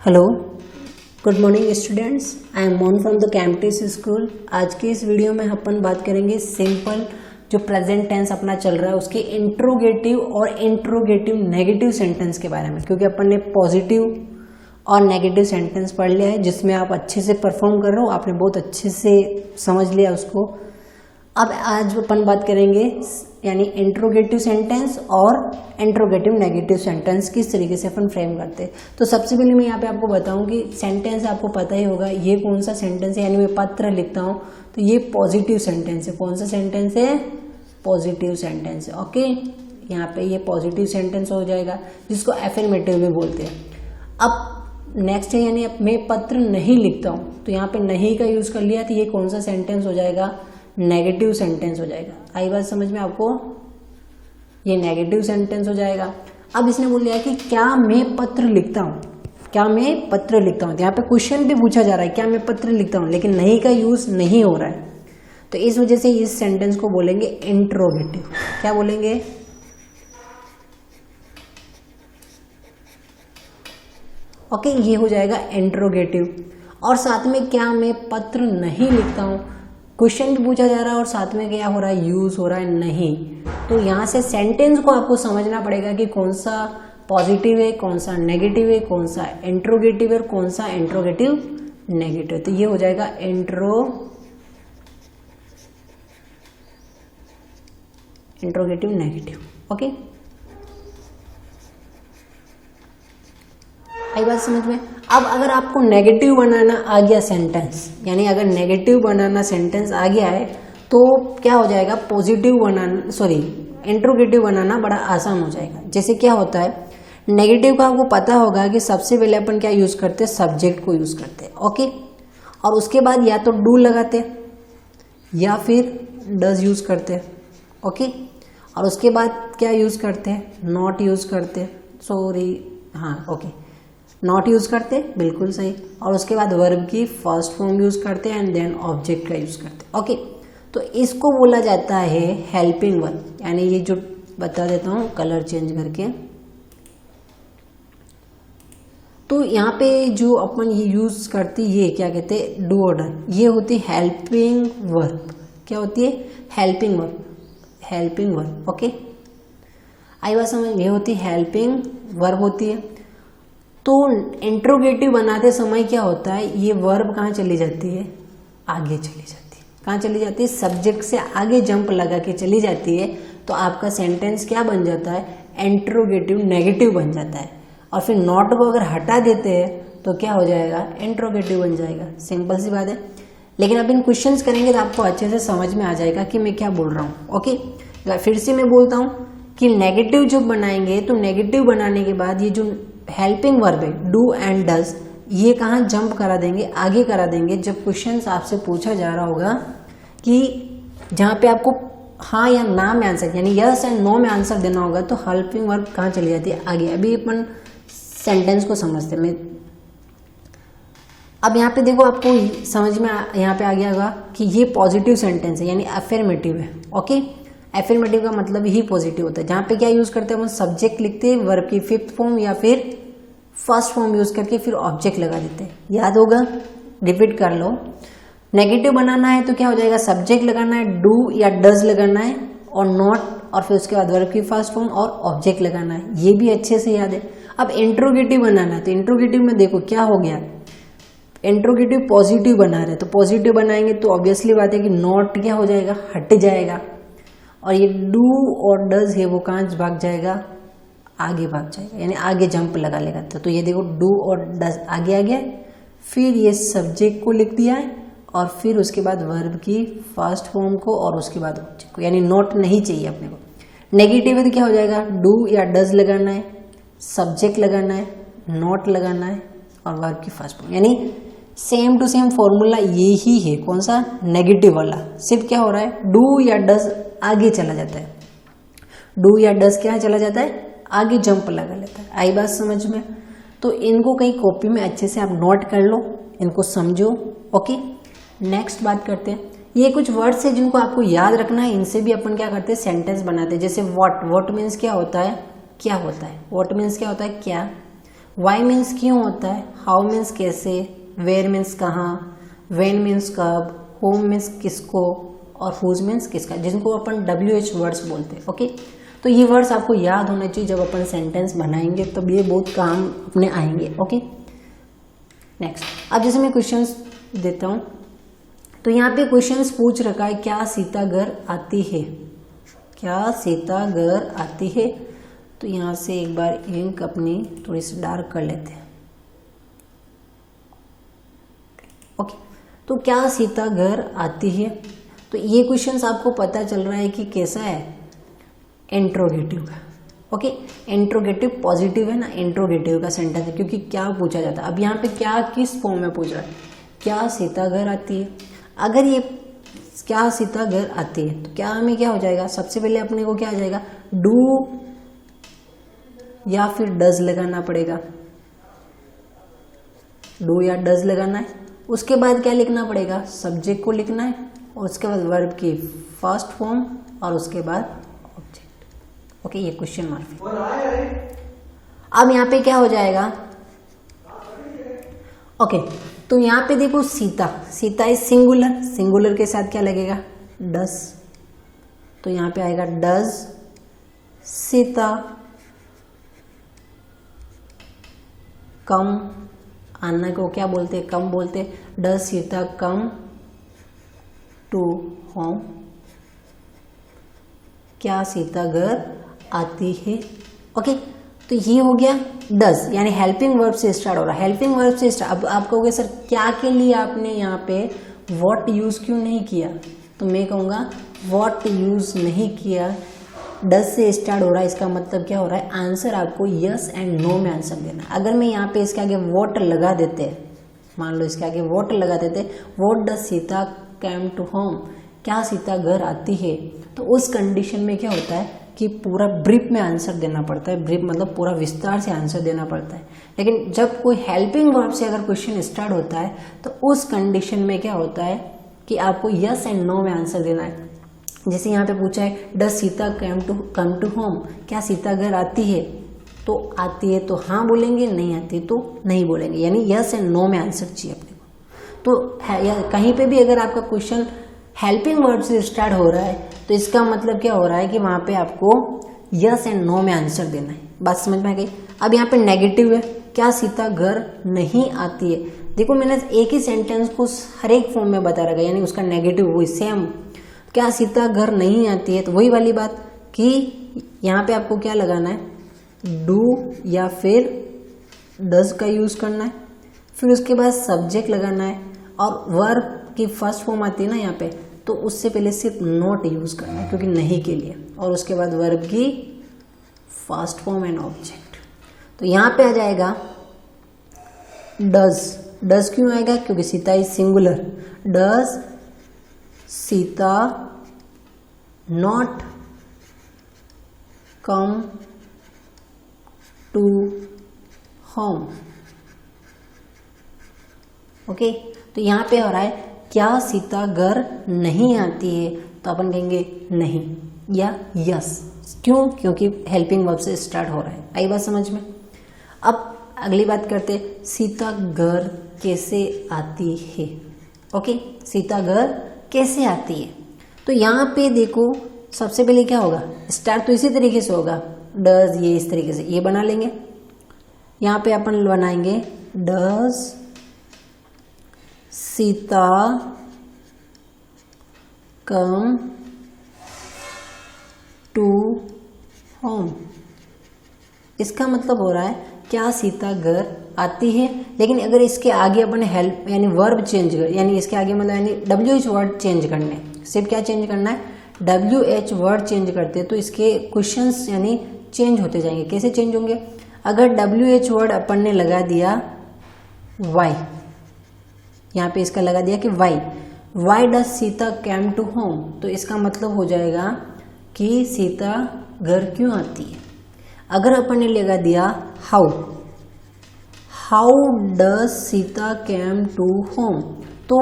Hello, good morning students. I am Mohan from the campus school. आज की इस video में अपन बात करेंगे सिंपल जो प्रेजेंट टेंस अपना चल रहा है उसके इंट्रोगेटिव और इंट्रोगेटिव नेगेटिव सेंटेंस के बारे में, क्योंकि अपन ने पॉजिटिव और नेगेटिव सेंटेंस पढ़ लिया है जिसमें आप अच्छे से परफॉर्म कर रहे हो, आपने बहुत अच्छे से समझ लिया उसको। अब आज अपन बात करेंगे यानी इंट्रोगेटिव सेंटेंस और इंट्रोगेटिव नेगेटिव सेंटेंस किस तरीके से अपन फ्रेम करते हैं। तो सबसे पहले मैं यहाँ पे आपको बताऊं कि सेंटेंस आपको पता ही होगा ये कौन सा सेंटेंस है, यानी मैं पत्र लिखता हूँ तो ये पॉजिटिव सेंटेंस है। कौन सा सेंटेंस है? पॉजिटिव सेंटेंस है। ओके, यहाँ पे ये पॉजिटिव सेंटेंस हो जाएगा जिसको एफर्मेटिव भी बोलते हैं। अब नेक्स्ट है यानी मैं पत्र नहीं लिखता हूँ, तो यहाँ पे नहीं का यूज कर लिया तो ये कौन सा सेंटेंस हो जाएगा? नेगेटिव सेंटेंस हो जाएगा। आई बात समझ में आपको? ये नेगेटिव सेंटेंस हो जाएगा। अब इसने बोल दिया कि क्या मैं पत्र लिखता हूँ, क्या मैं पत्र लिखता हूँ। तो यहाँ पे क्वेश्चन भी पूछा जा रहा है क्या मैं पत्र लिखता हूँ, लेकिन नहीं का यूज नहीं हो रहा है, तो इस वजह से इस सेंटेंस को बोलेंगे इंट्रोगेटिव। क्या बोलेंगे? ओके, ये हो जाएगा इंट्रोगेटिव। और साथ में क्या मैं पत्र नहीं लिखता हूँ, क्वेश्चन भी पूछा जा रहा है और साथ में क्या हो रहा है? यूज हो रहा है नहीं। तो यहाँ से सेंटेंस को आपको समझना पड़ेगा कि कौन सा पॉजिटिव है, कौन सा नेगेटिव है, कौन सा इंट्रोगेटिव है और कौन सा इंट्रोगेटिव नेगेटिव। तो ये हो जाएगा इंट्रोगेटिव नेगेटिव। ओके, आई बात समझ में? अब अगर आपको नेगेटिव बनाना आ गया सेंटेंस, यानी अगर नेगेटिव बनाना सेंटेंस आ गया है तो क्या हो जाएगा? पॉजिटिव बनाना, सॉरी इंट्रोगेटिव बनाना बड़ा आसान हो जाएगा। जैसे क्या होता है, नेगेटिव का आपको पता होगा कि सबसे पहले अपन क्या यूज करते हैं? सब्जेक्ट को यूज करते हैं। ओके, और उसके बाद या तो डू लगाते या फिर डज यूज करते हैं। ओके, और उसके बाद क्या यूज करते हैं? नॉट यूज करते हैं, सॉरी हाँ ओके, नॉट यूज करते, बिल्कुल सही। और उसके बाद वर्ब की फर्स्ट फॉर्म यूज करते हैं एंड देन ऑब्जेक्ट का यूज करते हैं। ओके, तो इसको बोला जाता है हेल्पिंग वर्ब। यानी ये जो बता देता हूं कलर चेंज करके, तो यहाँ पे जो अपन ये यूज करती ये क्या कहते हैं? डू ऑर्डर, ये होती हेल्पिंग वर्ब। क्या होती है? Helping verb, helping verb. Okay, आई बात समझ? ये होती हेल्पिंग वर्ब होती है। तो इंट्रोगेटिव बनाते समय क्या होता है? ये वर्ब कहाँ चली जाती है? आगे चली जाती है। कहाँ चली जाती है? सब्जेक्ट से आगे जंप लगा के चली जाती है। तो आपका सेंटेंस क्या बन जाता है? इंट्रोगेटिव नेगेटिव बन जाता है। और फिर नॉट को अगर हटा देते हैं तो क्या हो जाएगा? इंट्रोगेटिव बन जाएगा। सिंपल सी बात है। लेकिन अब इन क्वेश्चंस करेंगे तो आपको अच्छे से समझ में आ जाएगा कि मैं क्या बोल रहा हूँ। ओके, फिर से मैं बोलता हूँ कि नेगेटिव जब बनाएंगे तो नेगेटिव बनाने के बाद ये जो हेल्पिंग वर्ब है डू एंड डज, ये कहाँ जंप करा देंगे? आगे करा देंगे। जब क्वेश्चन आपसे पूछा जा रहा होगा कि जहाँ पे आपको हाँ या ना में आंसर, यानी यस एंड नो में आंसर देना होगा, तो हेल्पिंग वर्ब कहाँ चली जाती है? आगे। अभी अपन सेंटेंस को समझते हैं। अब यहाँ पे देखो, आपको समझ में यहाँ पे आ गया होगा कि ये पॉजिटिव सेंटेंस है यानी अफर्मेटिव है। ओके, एफर्मेटिव का मतलब ही पॉजिटिव होता है। जहाँ पे क्या यूज करते हैं? हम सब्जेक्ट लिखते हैं, वर्ब की फिफ्थ फॉर्म या फिर फर्स्ट फॉर्म यूज करके फिर ऑब्जेक्ट लगा देते हैं। याद होगा, रिपीट कर लो। नेगेटिव बनाना है तो क्या हो जाएगा? सब्जेक्ट लगाना है, डू या डज लगाना है, और नॉट, और फिर उसके बाद वर्ब की फर्स्ट फॉर्म और ऑब्जेक्ट लगाना है। ये भी अच्छे से याद है। अब इंट्रोगेटिव बनाना है तो इंट्रोगेटिव में देखो क्या हो गया, इंट्रोगेटिव पॉजिटिव बना रहे, तो पॉजिटिव बनाएंगे तो ऑब्वियसली बात है कि नॉट क्या हो जाएगा? हट जाएगा। और ये डू और डज है वो कहाँ भाग जाएगा? आगे भाग जाएगा, यानी आगे जंप लगा लेगा। तो ये देखो डू और डज आगे आ गया, फिर ये सब्जेक्ट को लिख दिया है और फिर उसके बाद वर्ब की फर्स्ट फॉर्म को और उसके बाद ऑब्जेक्ट को, यानी नॉट नहीं चाहिए अपने को। नेगेटिव तो क्या हो जाएगा? डू या डज लगाना है, सब्जेक्ट लगाना है, नॉट लगाना है और वर्ब की फर्स्ट फॉर्म, यानी सेम टू सेम फॉर्मूला ये ही है। कौन सा? नेगेटिव वाला। सिर्फ क्या हो रहा है? डू या डज आगे चला जाता है, डू या डज क्या चला जाता है? आगे जंप लगा लेता है। आई बात समझ में? तो इनको कहीं कॉपी में अच्छे से आप नोट कर लो, इनको समझो। ओके, नेक्स्ट बात करते हैं। ये कुछ वर्ड्स है जिनको आपको याद रखना है, इनसे भी अपन क्या करते हैं? सेंटेंस बनाते हैं। जैसे व्हाट, व्हाट मीन्स क्या होता है? क्या होता है? व्हाट मीन्स क्या होता है? क्या। वाई मीन्स क्यों होता है, हाउ मीन्स कैसे, वेयर मीन्स कहाँ, व्हेन मीन्स कब, होम मीन्स किसको, और हुज मीन्स किसका, जिनको अपन WH वर्ड्स बोलते हैं। ओके, तो ये वर्ड्स आपको याद होने चाहिए जब अपन सेंटेंस बनाएंगे, तब ये बहुत काम अपने आएंगे। ओके, नेक्स्ट, अब जैसे मैं क्वेश्चंस देता हूँ, तो यहाँ पे क्वेश्चंस पूछ रखा है क्या सीता घर आती है, क्या सीता घर आती है। तो यहाँ से एक बार इंक अपनी थोड़ी सी डार्क कर लेते हैं। ओके, तो क्या सीता घर आती है, तो ये क्वेश्चंस आपको पता चल रहा है कि कैसा है, इंट्रोगेटिव का। ओके, इंट्रोगेटिव पॉजिटिव है ना, इंट्रोगेटिव का सेंटेंस है, क्योंकि क्या पूछा जाता है। अब यहाँ पे क्या किस फॉर्म में पूछ रहा है, क्या सीता घर आती है। अगर ये क्या सीता घर आती है तो क्या में क्या हो जाएगा, सबसे पहले अपने को क्या आ जाएगा, डू या फिर डज लगाना पड़ेगा, डू या डज लगाना है। उसके बाद क्या लिखना पड़ेगा, सब्जेक्ट को लिखना है, और उसके बाद वर्ब की फर्स्ट फॉर्म, और उसके बाद ऑब्जेक्ट। ओके, ये क्वेश्चन मार्क है। अब यहाँ पे क्या हो जाएगा, ओके, तो यहाँ पे देखो Sita, Sita is singular, singular के साथ क्या लगेगा, डस, तो यहाँ पे आएगा डज सीता कम, आना को क्या बोलते हैं, कम बोलते हैं, does Sita come to home, क्या सीता घर आती है। ओके, तो ये हो गया डज, यानी हेल्पिंग वर्ब से स्टार्ट हो रहा है, हेल्पिंग वर्ब से स्टार्ट। अब आप कहोगे सर क्या के लिए आपने यहाँ पे व्हाट यूज क्यों नहीं किया, तो मैं कहूँगा व्हाट यूज नहीं किया, डज से स्टार्ट हो रहा है, इसका मतलब क्या हो रहा है, आंसर आपको यस एंड नो में आंसर देना। अगर मैं यहाँ पे इसके आगे वॉट लगा देते, मान लो इसके आगे वॉट लगा देते, what does Sita came to home, क्या सीता घर आती है, तो उस कंडीशन में क्या होता है कि पूरा ब्रीफ में आंसर देना पड़ता है, ब्रीफ मतलब पूरा विस्तार से आंसर देना पड़ता है। लेकिन जब कोई हेल्पिंग वर्ब से अगर क्वेश्चन स्टार्ट होता है तो उस कंडीशन में क्या होता है कि आपको यस एंड नो में आंसर देना है। जैसे यहाँ पे पूछा है does Sita come to home, क्या सीता घर आती है, तो आती है तो हाँ बोलेंगे, नहीं आती तो नहीं बोलेंगे, यानी यस एंड नो में आंसर चाहिए अपने को। तो कहीं पे भी अगर आपका क्वेश्चन हेल्पिंग वर्ड से स्टार्ट हो रहा है तो इसका मतलब क्या हो रहा है कि वहां पे आपको यस एंड नो में आंसर देना है। बात समझ में आ गई। अब यहाँ पे नेगेटिव है, क्या सीता घर नहीं आती है। देखो मैंने एक ही सेंटेंस को हर एक फॉर्म में बता रखा है, यानी उसका नेगेटिव वही सेम, क्या सीता घर नहीं आती है, तो वही वाली बात कि यहाँ पे आपको क्या लगाना है, डू या फिर डज का यूज करना है, फिर उसके बाद सब्जेक्ट लगाना है, और वर्ब की फर्स्ट फॉर्म आती है ना यहाँ पे, तो उससे पहले सिर्फ नॉट यूज करना है क्योंकि नहीं के लिए, और उसके बाद वर्ब की फर्स्ट फॉर्म एंड ऑब्जेक्ट। तो यहाँ पे आ जाएगा डज। डज क्यों आएगा, क्योंकि Sita is singular. Does Sita not come to home. Okay, तो यहाँ पे हो रहा है क्या सीता घर नहीं आती है, तो अपन कहेंगे नहीं या यस। क्यों, क्योंकि हेल्पिंग वर्ब से स्टार्ट हो रहा है। आई बात समझ में। अब अगली बात करते, सीता घर कैसे आती है। ओके, सीता घर कैसे आती है, तो यहाँ पे देखो सबसे पहले क्या होगा, स्टार्ट तो इसी तरीके से होगा, डज, ये इस तरीके से ये बना लेंगे। यहाँ पे अपन बनाएंगे does Sita come to home. इसका मतलब हो रहा है क्या सीता घर आती है। लेकिन अगर इसके आगे अपन हेल्प यानी वर्ब चेंज कर, यानी इसके आगे मतलब यानी WH वर्ड चेंज करने, सिर्फ क्या चेंज करना है, WH वर्ड चेंज करते तो इसके क्वेश्चंस यानी चेंज होते जाएंगे। कैसे चेंज होंगे, अगर WH वर्ड अपन ने लगा दिया वाई, यहाँ पे इसका लगा दिया कि why does Sita came to home, तो इसका मतलब हो जाएगा कि सीता घर क्यों आती है। अगर अपन ने लगा दिया how does Sita came to home, तो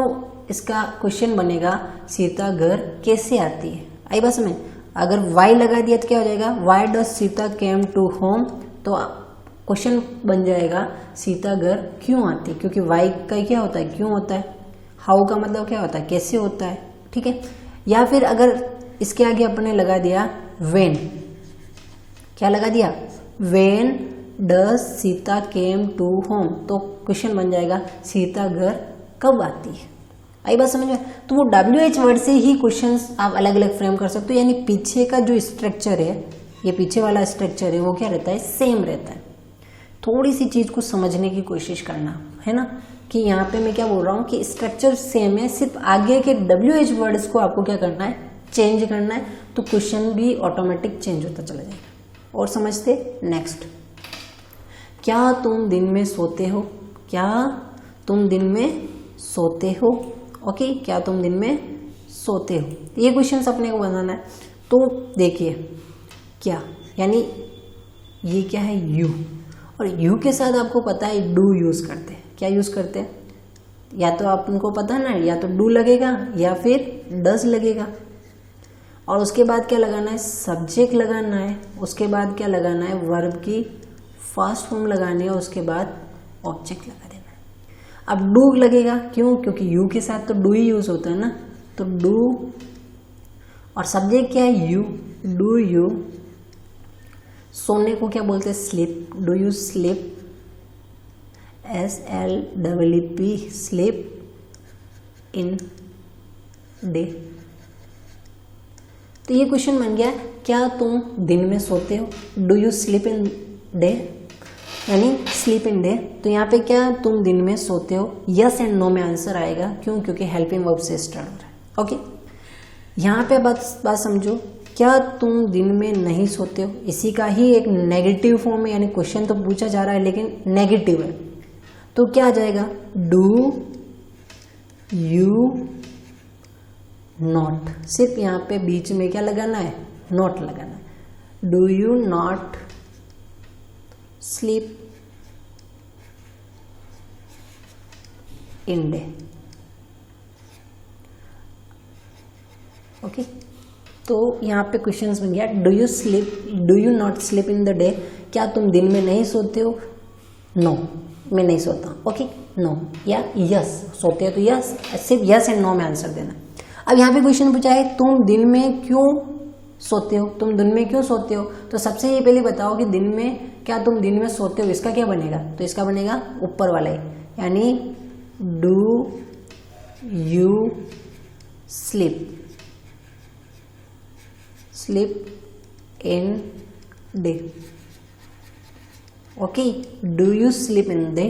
इसका क्वेश्चन बनेगा सीता घर कैसे आती है। आई बात समझ। अगर वाई लगा दिया तो क्या हो जाएगा, why does Sita came to home, तो क्वेश्चन बन जाएगा सीता घर क्यों आती, क्योंकि वाई का क्या होता है, क्यों होता है। हाउ का मतलब क्या होता है, कैसे होता है, ठीक है। या फिर अगर इसके आगे अपने लगा दिया व्हेन, क्या लगा दिया, when does Sita came to home, तो क्वेश्चन बन जाएगा सीता घर कब आती है। आई बात समझ में। तो वो WH वर्ड से ही क्वेश्चंस आप अलग अलग फ्रेम कर सकते हो, यानी पीछे का जो स्ट्रक्चर है, ये पीछे वाला स्ट्रक्चर है, वो क्या रहता है, सेम रहता है। थोड़ी सी चीज को समझने की कोशिश करना है ना, कि यहाँ पे मैं क्या बोल रहा हूँ कि स्ट्रक्चर सेम है, सिर्फ आगे के WH वर्ड्स को आपको क्या करना है, चेंज करना है, तो क्वेश्चन भी ऑटोमेटिक चेंज होता चला जाएगा। और समझते नेक्स्ट, क्या तुम दिन में सोते हो, क्या तुम दिन में सोते हो, ओके, क्या तुम दिन में सोते हो, ये क्वेश्चन अपने को बनाना है। तो देखिए क्या, यानी ये क्या है, यू, और यू के साथ आपको पता है डू यूज करते हैं, क्या यूज करते हैं, या तो आपको पता है ना, या तो डू लगेगा या फिर डज लगेगा, और उसके बाद क्या लगाना है, सब्जेक्ट लगाना है, उसके बाद क्या लगाना है, वर्ब की फर्स्ट फॉर्म लगानी है, उसके बाद ऑब्जेक्ट लगा देना है। अब डू लगेगा, क्यों, क्योंकि यू के साथ तो डू ही यूज होता है ना, तो डू, और सब्जेक्ट क्या है, यू, डू यू, सोने को क्या बोलते हैं, sleep, do you sleep, SLEEP, sleep in day. तो ये क्वेश्चन बन गया, क्या तुम दिन में सोते हो, do you sleep in day, यानी स्लीप इन डे। तो यहाँ पे क्या, तुम दिन में सोते हो, यस एंड नो में आंसर आएगा, क्यों, क्योंकि हेल्पिंग वर्ब से स्टार्ट हो रहा है, ओके। यहाँ पे बात समझो, क्या तुम दिन में नहीं सोते हो, इसी का ही एक नेगेटिव फॉर्म है, यानी क्वेश्चन तो पूछा जा रहा है लेकिन नेगेटिव है, तो क्या आ जाएगा, डू यू नॉट, सिर्फ यहाँ पे बीच में क्या लगाना है, नॉट लगाना है, do you not sleep in day, okay. तो यहाँ पे क्वेश्चंस बन गया, do you not sleep in the day, क्या तुम दिन में नहीं सोते हो, नो, मैं नहीं सोता, ओके, नो, या यस, सोते हो तो यस, सिर्फ यस एंड नो में आंसर देना। अब यहाँ पे क्वेश्चन पूछा है, तुम दिन में क्यों सोते हो, तुम दिन में क्यों सोते हो, तो सबसे ये पहले बताओ कि दिन में, क्या तुम दिन में सोते हो, इसका क्या बनेगा, तो इसका बनेगा ऊपर वाला ही, यानी do you sleep in day, okay, do you sleep in day,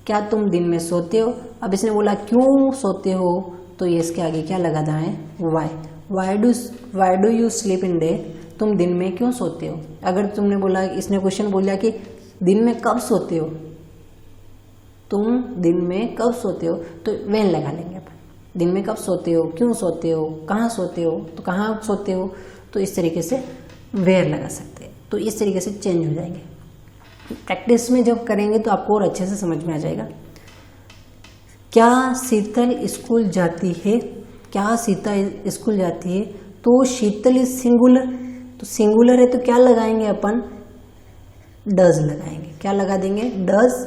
क्या तुम दिन में सोते हो। अब इसने बोला क्यों सोते हो, तो ये इसके आगे क्या लगाना है, why do you sleep in day, तुम दिन में क्यों सोते हो। अगर तुमने बोला, इसने क्वेश्चन बोला कि दिन में कब सोते हो, तुम दिन में कब सोते हो, तो व्हेन लगा लेंगे अपन, दिन में कब सोते हो, क्यों सोते हो, कहाँ सोते हो, तो कहाँ सोते हो, तो इस तरीके से वेयर लगा सकते हैं, तो इस तरीके से चेंज हो जाएंगे। प्रैक्टिस में जब करेंगे तो आपको और अच्छे से समझ में आ जाएगा। क्या शीतल स्कूल जाती है, क्या सीता स्कूल जाती है, तो शीतल इज सिंगुलर, तो सिंगुलर है तो क्या लगाएंगे अपन, डज लगाएंगे, क्या लगा देंगे, डज।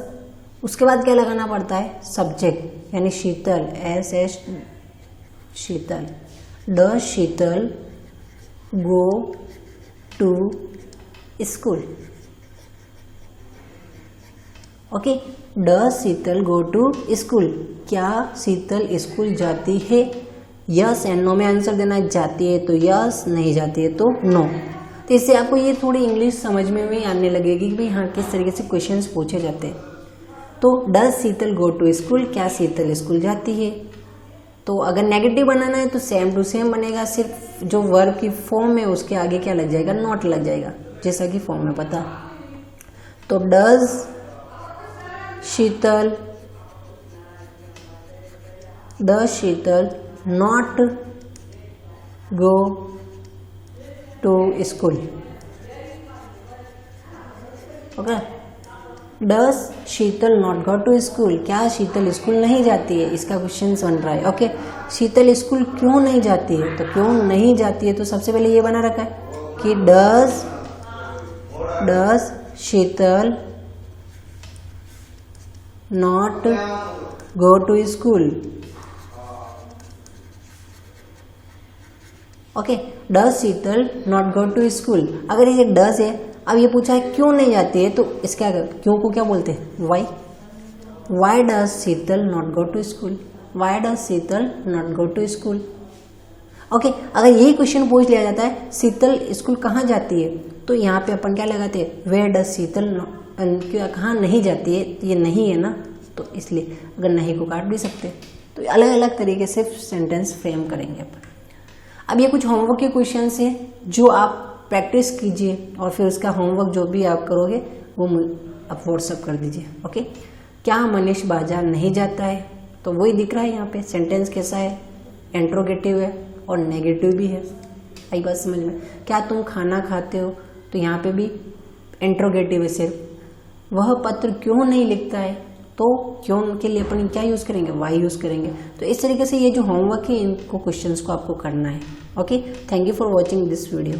उसके बाद क्या लगाना पड़ता है, सब्जेक्ट, यानी Sheetal, SS Sheetal, does Sheetal go to school, okay, does Sheetal go to school, क्या शीतल स्कूल जाती है, यस एंड नो में आंसर देना है, जाती है तो यस, नहीं जाती है तो नो। तो इससे आपको ये थोड़ी इंग्लिश समझ में भी आने लगेगी कि भाई हाँ किस तरीके से क्वेश्चंस पूछे जाते हैं। तो does Sheetal go to school, क्या शीतल स्कूल जाती है। तो अगर नेगेटिव बनाना है तो सेम टू सेम बनेगा, सिर्फ जो वर्ब की फॉर्म है उसके आगे क्या लग जाएगा, नॉट लग जाएगा, जैसा कि फॉर्म में पता। तो does Sheetal not go to school, okay. Does Sheetal not go to school, क्या शीतल स्कूल नहीं जाती है, इसका क्वेश्चन बन रहा है, ओके। शीतल स्कूल क्यों नहीं जाती है, तो क्यों नहीं जाती है, तो सबसे पहले ये बना रखा है कि does Sheetal not go to school. Okay, does Sheetal not go to school. अगर ये डज है, अब ये पूछा है क्यों नहीं जाती है, तो इसका क्यों को क्या बोलते हैं, why. Why does Sheetal not go to school, why does Sheetal not go to school. Okay, अगर यही क्वेश्चन पूछ लिया जाता है शीतल स्कूल कहाँ जाती है, तो यहाँ पे अपन क्या लगाते हैं, वेयर डज शीतल कहाँ नहीं जाती है, ये नहीं है ना, तो इसलिए अगर नहीं को काट भी सकते हैं। तो अलग अलग तरीके से सेंटेंस फ्रेम करेंगे अपन। अब ये कुछ होमवर्क के क्वेश्चंस हैं जो आप प्रैक्टिस कीजिए और फिर उसका होमवर्क जो भी आप करोगे वो आप व्हाट्सअप कर दीजिए। ओके, क्या मनीष बाजार नहीं जाता है, तो वही दिख रहा है यहाँ पे। सेंटेंस कैसा है, इंट्रोगेटिव है और नेगेटिव भी है। आई बात समझ में। क्या तुम खाना खाते हो, तो यहाँ पे भी इंट्रोगेटिव है सिर्फ। वह पत्र क्यों नहीं लिखता है, तो क्यों के लिए अपन क्या यूज़ करेंगे, वाई यूज़ करेंगे। तो इस तरीके से ये जो होमवर्क है इनको क्वेश्चंस को आपको करना है। Okay, thank you for watching this video.